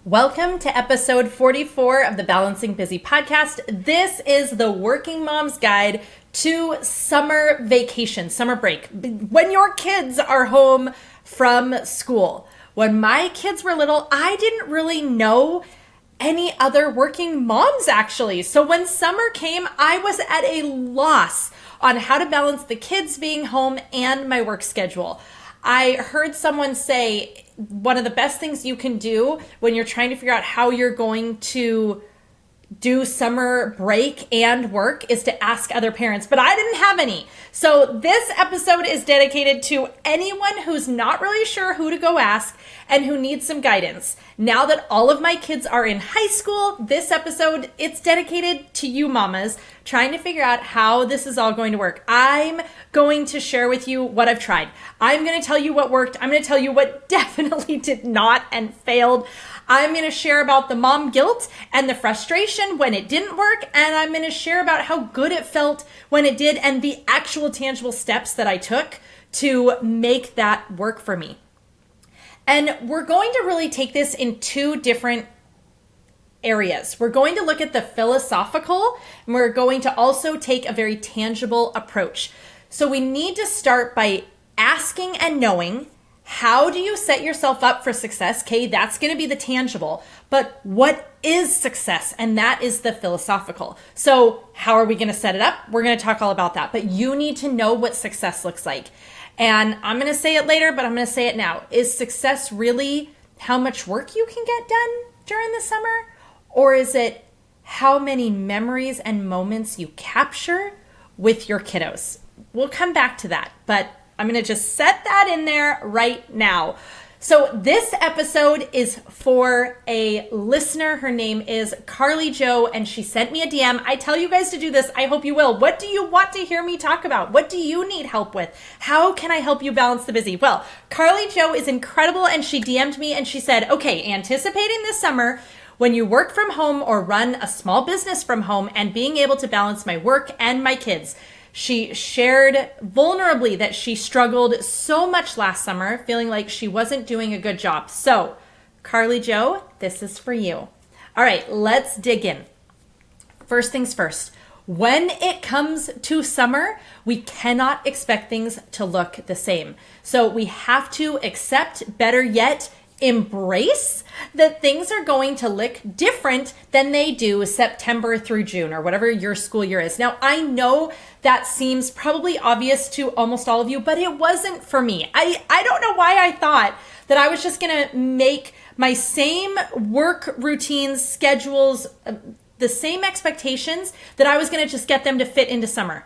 Welcome to episode 44 of the Balancing Busy podcast. This is the working mom's guide to summer vacation, summer break, when your kids are home from school. When my kids were little, I didn't really know any other working moms actually. So when summer came, I was at a loss on how to balance the kids being home and my work schedule. I heard someone say one of the best things you can do when you're trying to figure out how you're going to do summer break and work is to ask other parents, but I didn't have any. So this episode is dedicated to anyone who's not really sure who to go ask and who needs some guidance. Now that all of my kids are in high school, this episode, it's dedicated to you mamas trying to figure out how this is all going to work. I'm going to share with you what I've tried. I'm going to tell you what worked. I'm going to tell you what definitely did not and failed. I'm going to share about the mom guilt and the frustration when it didn't work. And I'm going to share about how good it felt when it did and the actual tangible steps that I took to make that work for me. And we're going to really take this in two different areas. We're going to look at the philosophical, and we're going to also take a very tangible approach. So we need to start by asking and knowing, how do you set yourself up for success? Okay, that's going to be the tangible. But what is success? And that is the philosophical. So how are we going to set it up? We're going to talk all about that. But you need to know what success looks like. And I'm going to say it later, but I'm going to say it now. Is success really how much work you can get done during the summer? Or is it how many memories and moments you capture with your kiddos? We'll come back to that, but I'm going to just set that in there right now. So this episode is for a listener. Her name is Carly Joe, and she sent me a DM. I tell you guys to do this. I hope you will. What do you want to hear me talk about? What do you need help with? How can I help you balance the busy? Well, Carly Joe is incredible, and she DM'd me and she said, okay, anticipating this summer, when you work from home or run a small business from home and being able to balance my work and my kids. She shared vulnerably that she struggled so much last summer, feeling like she wasn't doing a good job. So, Carly Joe, this is for you. All right, let's dig in. First things first, when it comes to summer, we cannot expect things to look the same. So we have to accept, better yet, embrace that things are going to look different than they do September through June or whatever your school year is. Now, I know that seems probably obvious to almost all of you, but it wasn't for me. I don't know why I thought that I was just going to make my same work routines, schedules, the same expectations that I was going to just get them to fit into summer.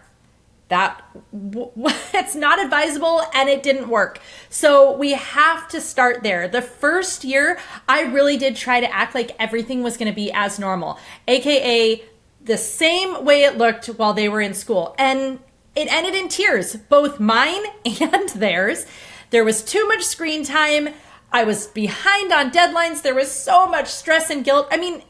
It's not advisable and it didn't work. So we have to start there. The first year, I really did try to act like everything was going to be as normal, AKA the same way it looked while they were in school. And it ended in tears, both mine and theirs. There was too much screen time. I was behind on deadlines. There was so much stress and guilt. I mean,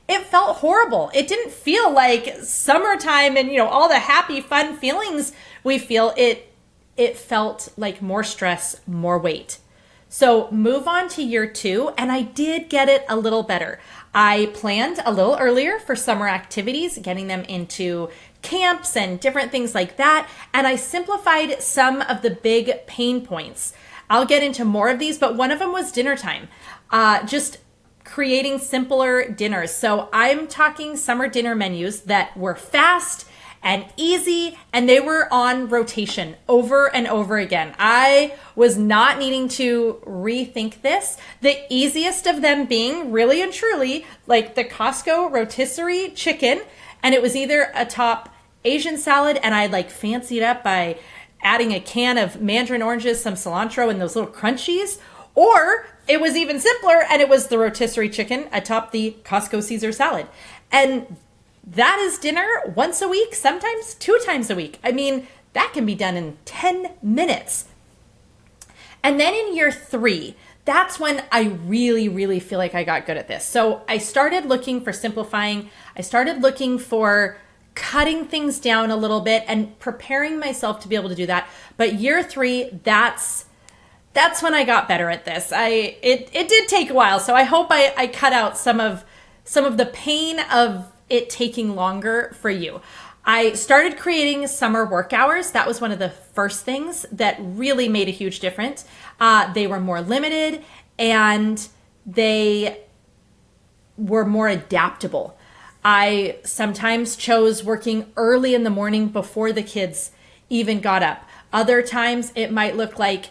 it felt horrible. It didn't feel like summertime and, all the happy, fun feelings we feel. It felt like more stress, more weight. So move on to year 2, and I did get it a little better. I planned a little earlier for summer activities, getting them into camps and different things like that. And I simplified some of the big pain points. I'll get into more of these, but one of them was dinner time. Just creating simpler dinners. So I'm talking summer dinner menus that were fast and easy, and they were on rotation over and over again. I was not needing to rethink this. The easiest of them being really and truly like the Costco rotisserie chicken, and it was either a top Asian salad, and I fancied up by adding a can of mandarin oranges, some cilantro, and those little crunchies, or it was even simpler, and it was the rotisserie chicken atop the Costco Caesar salad. And that is dinner once a week, sometimes 2 times a week. I mean, that can be done in 10 minutes. And then in year 3, that's when I really, really feel like I got good at this. So I started looking for simplifying. I started looking for cutting things down a little bit and preparing myself to be able to do that. But year 3, that's that's when I got better at this. It did take a while, so I hope I cut out some of the pain of it taking longer for you. I started creating summer work hours. That was one of the first things that really made a huge difference. They were more limited and they were more adaptable. I sometimes chose working early in the morning before the kids even got up. Other times it might look like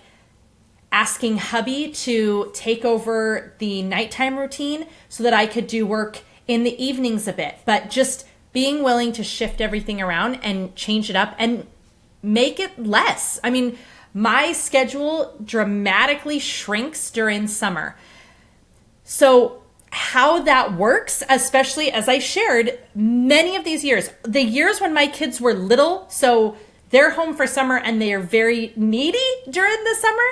asking hubby to take over the nighttime routine so that I could do work in the evenings a bit, but just being willing to shift everything around and change it up and make it less. I mean, my schedule dramatically shrinks during summer. So how that works, especially as I shared many of these years, the years when my kids were little, so they're home for summer and they are very needy during the summer,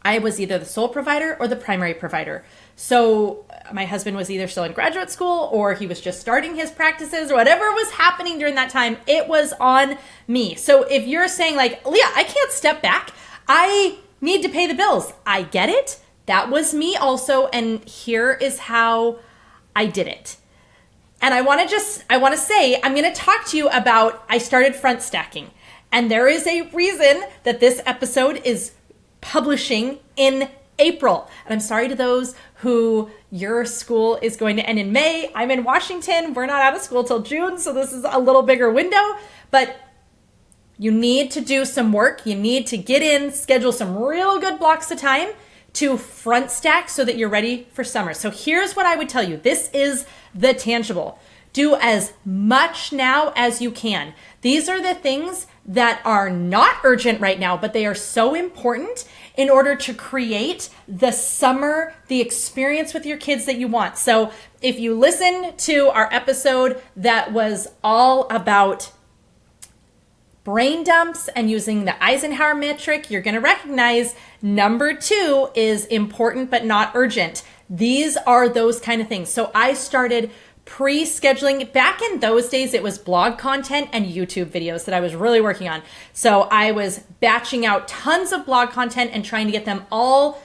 I was either the sole provider or the primary provider. So my husband was either still in graduate school or he was just starting his practices or whatever was happening during that time, it was on me. So if you're saying like, Leah, I can't step back, I need to pay the bills, I get it. That was me also. And here is how I did it. And I want to say, I'm going to talk to you about, I started front stacking. And there is a reason that this episode is publishing in April. And I'm sorry to those who your school is going to end in May. I'm in Washington. We're not out of school till June. So this is a little bigger window, but you need to do some work. You need to get in, schedule some real good blocks of time to front stack so that you're ready for summer. So here's what I would tell you. This is the tangible. Do as much now as you can. These are the things that are not urgent right now, but they are so important in order to create the summer, the experience with your kids that you want. So if you listen to our episode that was all about brain dumps and using the Eisenhower metric, you're going to recognize number 2 is important but not urgent. These are those kind of things. So I started pre-scheduling. Back in those days, it was blog content and YouTube videos that I was really working on. So I was batching out tons of blog content and trying to get them all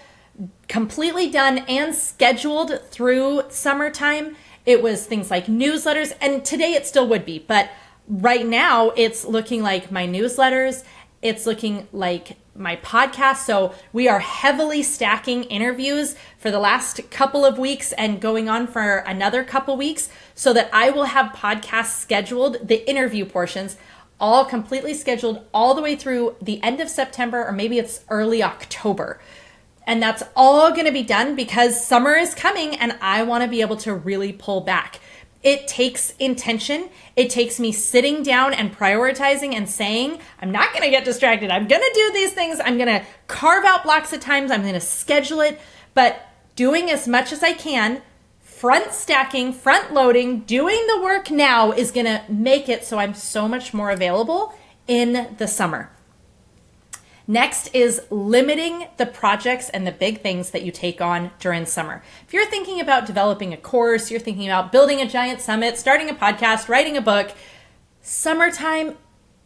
completely done and scheduled through summertime. It was things like newsletters, and today it still would be, but right now it's looking like my newsletters, it's looking like my podcast. So we are heavily stacking interviews for the last couple of weeks and going on for another couple weeks so that I will have podcasts scheduled, the interview portions, all completely scheduled all the way through the end of September, or maybe it's early October. And that's all going to be done because summer is coming and I want to be able to really pull back. It takes intention. It takes me sitting down and prioritizing and saying, I'm not going to get distracted. I'm going to do these things. I'm going to carve out blocks of times. I'm going to schedule it, but doing as much as I can, front stacking, front loading, doing the work now is going to make it so I'm so much more available in the summer. Next is limiting the projects and the big things that you take on during summer. If you're thinking about developing a course, you're thinking about building a giant summit, starting a podcast, writing a book, summertime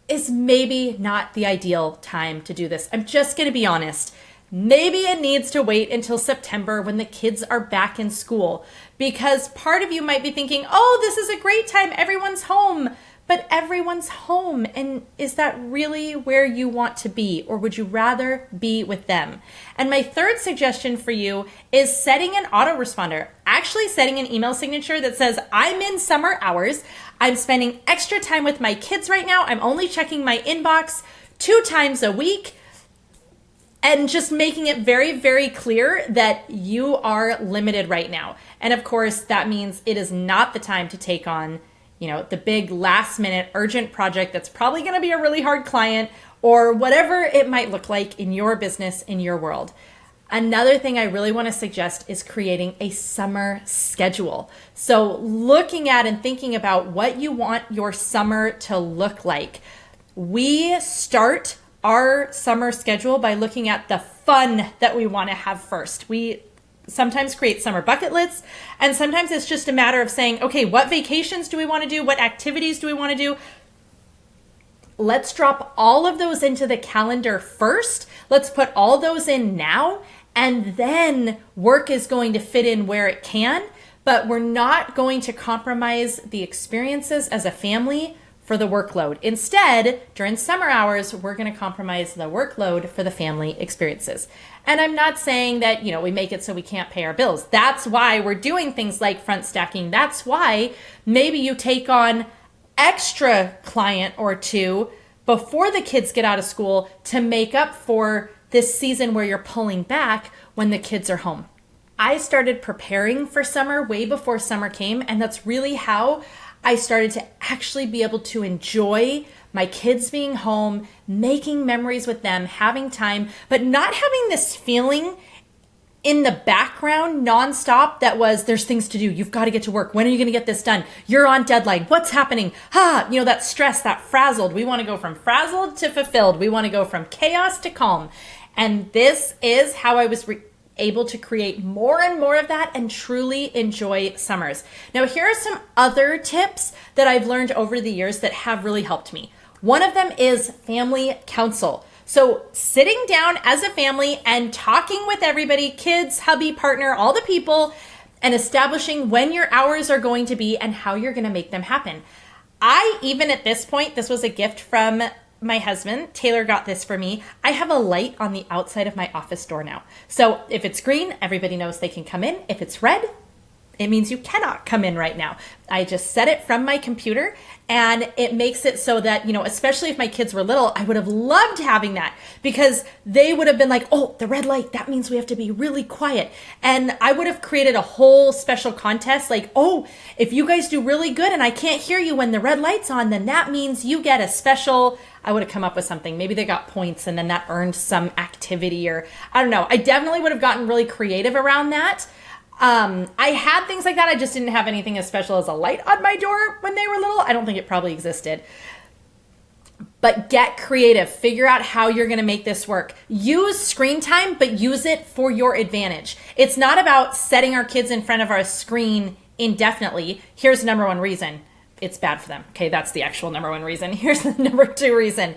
is maybe not the ideal time to do this. I'm just going to be honest. Maybe it needs to wait until September when the kids are back in school, because part of you might be thinking, oh, this is a great time. Everyone's home. But everyone's home, and is that really where you want to be, or would you rather be with them? And my third suggestion for you is setting an autoresponder, actually setting an email signature that says, I'm in summer hours, I'm spending extra time with my kids right now, I'm only checking my inbox 2 times a week, and just making it very, very clear that you are limited right now. And of course, that means it is not the time to take on the big last minute urgent project that's probably going to be a really hard client or whatever it might look like in your business, in your world. Another thing I really want to suggest is creating a summer schedule. So looking at and thinking about what you want your summer to look like. We start our summer schedule by looking at the fun that we want to have first. We sometimes create summer bucket lists, and sometimes it's just a matter of saying, okay, what vacations do we want to do? What activities do we want to do? let's drop all of those into the calendar first. Let's put all those in now, and then work is going to fit in where it can, but we're not going to compromise the experiences as a family for the workload. Instead, during summer hours, we're going to compromise the workload for the family experiences. And I'm not saying that, we make it so we can't pay our bills. That's why we're doing things like front stacking. That's why maybe you take on extra client or two before the kids get out of school to make up for this season where you're pulling back when the kids are home. I started preparing for summer way before summer came, and that's really how I started to actually be able to enjoy my kids being home, making memories with them, having time, but not having this feeling in the background nonstop that was, there's things to do. You've got to get to work. When are you going to get this done? You're on deadline. What's happening? That stress, that frazzled. We want to go from frazzled to fulfilled. We want to go from chaos to calm. And this is how I was able to create more and more of that and truly enjoy summers. Now, here are some other tips that I've learned over the years that have really helped me. One of them is family council. So sitting down as a family and talking with everybody, kids, hubby, partner, all the people, and establishing when your hours are going to be and how you're going to make them happen. Even at this point, this was a gift from my husband. Taylor got this for me. I have a light on the outside of my office door now. So if it's green, everybody knows they can come in. If it's red, it means you cannot come in right now. I just set it from my computer, and it makes it so that, especially if my kids were little, I would have loved having that because they would have been like, oh, the red light, that means we have to be really quiet. And I would have created a whole special contest like, oh, if you guys do really good and I can't hear you when the red light's on, then that means you get a special. I would have come up with something. Maybe they got points and then that earned some activity, or I don't know. I definitely would have gotten really creative around that. I had things like that. I just didn't have anything as special as a light on my door when they were little. I don't think it probably existed. But get creative. Figure out how you're going to make this work. Use screen time, but use it for your advantage. It's not about setting our kids in front of our screen indefinitely. Here's the number one reason. It's bad for them. Okay, that's the actual number one reason. Here's the number two reason.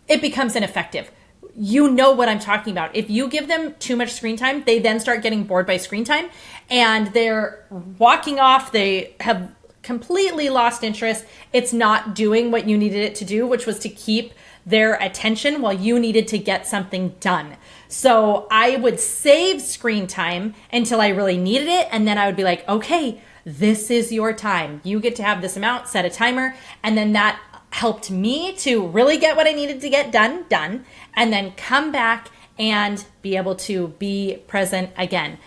It becomes ineffective. You know what I'm talking about. If you give them too much screen time, they then start getting bored by screen time and they're walking off. They have completely lost interest. It's not doing what you needed it to do, which was to keep their attention while you needed to get something done. So I would save screen time until I really needed it. And then I would be like, okay, this is your time. You get to have this amount, set a timer. And then that helped me to really get what I needed to get done, and then come back and be able to be present again.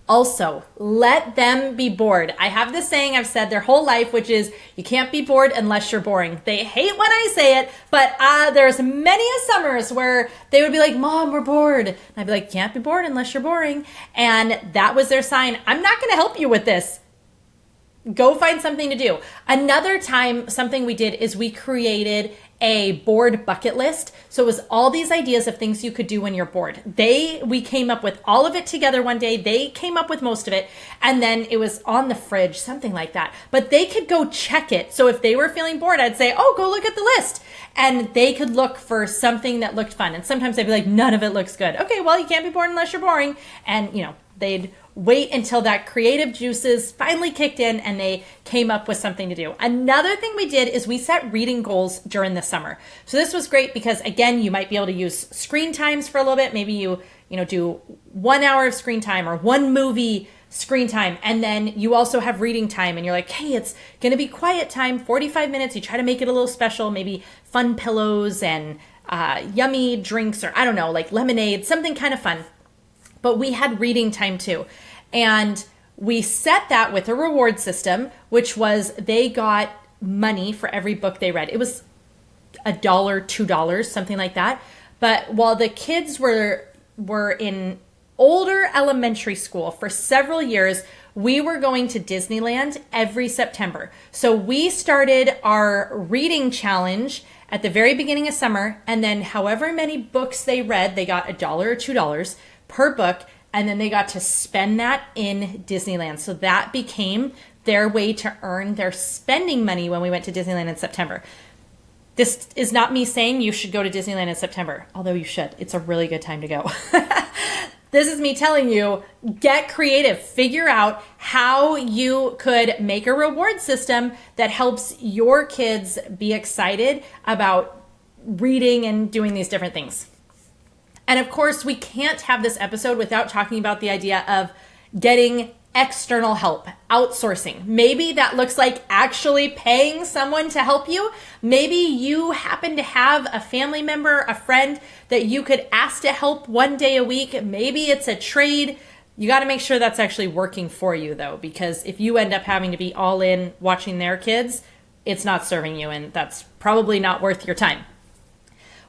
Also, let them be bored. I have this saying I've said their whole life, which is you can't be bored unless you're boring. They hate when I say it, but there's many summers where they would be like, Mom, we're bored. And I'd be like, can't be bored unless you're boring. And that was their sign. I'm not going to help you with this. Go find something to do. Another time, something we did is we created a bored bucket list. So it was all these ideas of things you could do when you're bored. We came up with all of it together one day. They came up with most of it. And then it was on the fridge, something like that. But they could go check it. So if they were feeling bored, I'd say, oh, go look at the list. And they could look for something that looked fun. And sometimes they'd be like, none of it looks good. Okay, well, you can't be bored unless you're boring. And, they'd wait until that creative juices finally kicked in and they came up with something to do. Another thing we did is we set reading goals during the summer. So this was great because, again, you might be able to use screen times for a little bit. Maybe you do 1 hour of screen time or one movie screen time. And then you also have reading time and you're like, hey, it's going to be quiet time, 45 minutes. You try to make it a little special, maybe fun pillows and yummy drinks, or I don't know, like lemonade, something kind of fun. But we had reading time too. And we set that with a reward system, which was they got money for every book they read. It was $1, $2, something like that. But while the kids were in older elementary school for several years, we were going to Disneyland every September. So we started our reading challenge at the very beginning of summer. And then however many books they read, they got $1 or $2 per book, and then they got to spend that in Disneyland. So that became their way to earn their spending money when we went to Disneyland in September. This is not me saying you should go to Disneyland in September, although you should. It's a really good time to go. This is me telling you, get creative. Figure out how you could make a reward system that helps your kids be excited about reading and doing these different things. And of course, we can't have this episode without talking about the idea of getting external help, outsourcing. Maybe that looks like actually paying someone to help you. Maybe you happen to have a family member, a friend that you could ask to help one day a week. Maybe it's a trade. You got to make sure that's actually working for you though, because if you end up having to be all in watching their kids, it's not serving you and that's probably not worth your time.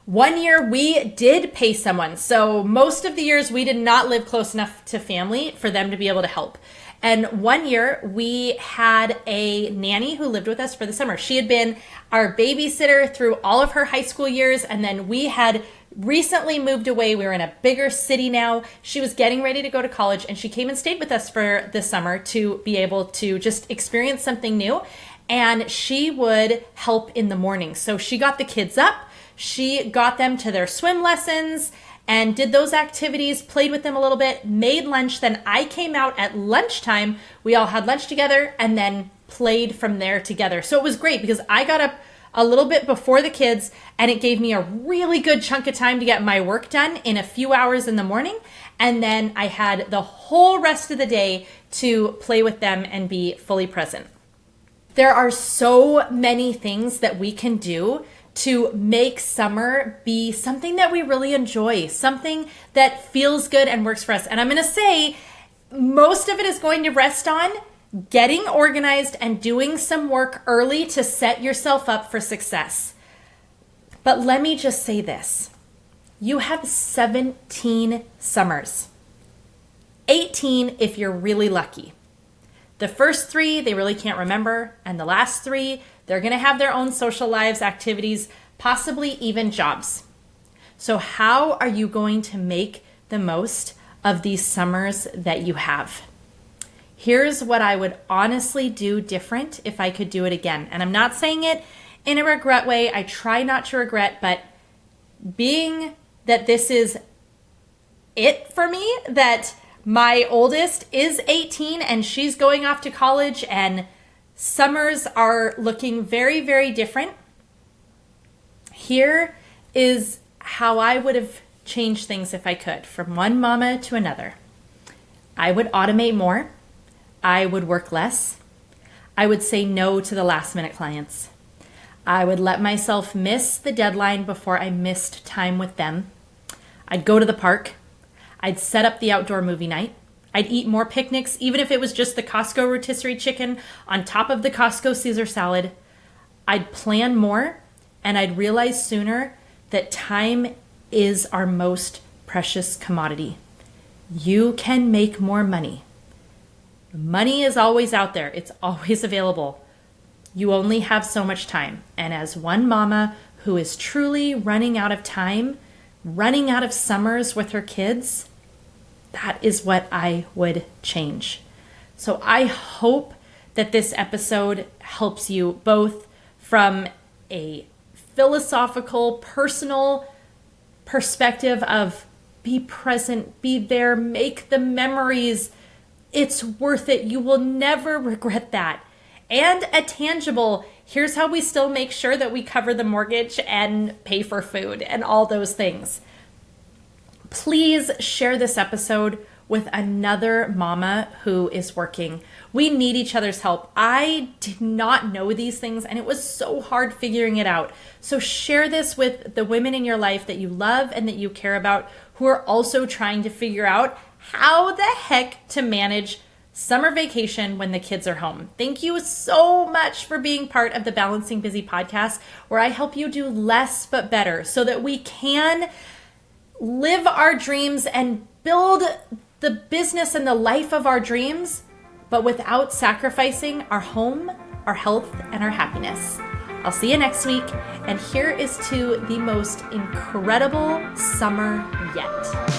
One year we did pay someone. So most of the years we did not live close enough to family for them to be able to help. And one year we had a nanny who lived with us for the summer. She had been our babysitter through all of her high school years. And then we had recently moved away. We were in a bigger city now. She was getting ready to go to college and she came and stayed with us for the summer to be able to just experience something new. And she would help in the morning. So she got the kids up. She got them to their swim lessons and did those activities, played with them a little bit, made lunch. Then I came out at lunchtime. We all had lunch together and then played from there together. So it was great because I got up a little bit before the kids and it gave me a really good chunk of time to get my work done in a few hours in the morning. And then I had the whole rest of the day to play with them and be fully present. There are so many things that we can do to make summer be something that we really enjoy, something that feels good and works for us. And I'm going to say most of it is going to rest on getting organized and doing some work early to set yourself up for success. But let me just say this. You have 17 summers. 18 if you're really lucky. The first 3, they really can't remember. And the last 3, they're going to have their own social lives, activities, possibly even jobs. So how are you going to make the most of these summers that you have? Here's what I would honestly do different if I could do it again. And I'm not saying it in a regret way. I try not to regret, but being that this is it for me, that my oldest is 18 and she's going off to college and summers are looking very, very different. Here is how I would have changed things if I could, from one mama to another. I would automate more. I would work less. I would say no to the last minute clients. I would let myself miss the deadline before I missed time with them. I'd go to the park. I'd set up the outdoor movie night. I'd eat more picnics, even if it was just the Costco rotisserie chicken on top of the Costco Caesar salad. I'd plan more, and I'd realize sooner that time is our most precious commodity. You can make more money. Money is always out there. It's always available. You only have so much time. And as one mama who is truly running out of time, running out of summers with her kids, that is what I would change. So I hope that this episode helps you both from a philosophical, personal perspective of be present, be there, make the memories. It's worth it. You will never regret that. And a tangible, here's how we still make sure that we cover the mortgage and pay for food and all those things. Please share this episode with another mama who is working. We need each other's help. I did not know these things and it was so hard figuring it out. So share this with the women in your life that you love and that you care about who are also trying to figure out how the heck to manage summer vacation when the kids are home. Thank you so much for being part of the Balancing Busy podcast, where I help you do less but better so that we can live our dreams and build the business and the life of our dreams, but without sacrificing our home, our health, and our happiness. I'll see you next week, and here is to the most incredible summer yet.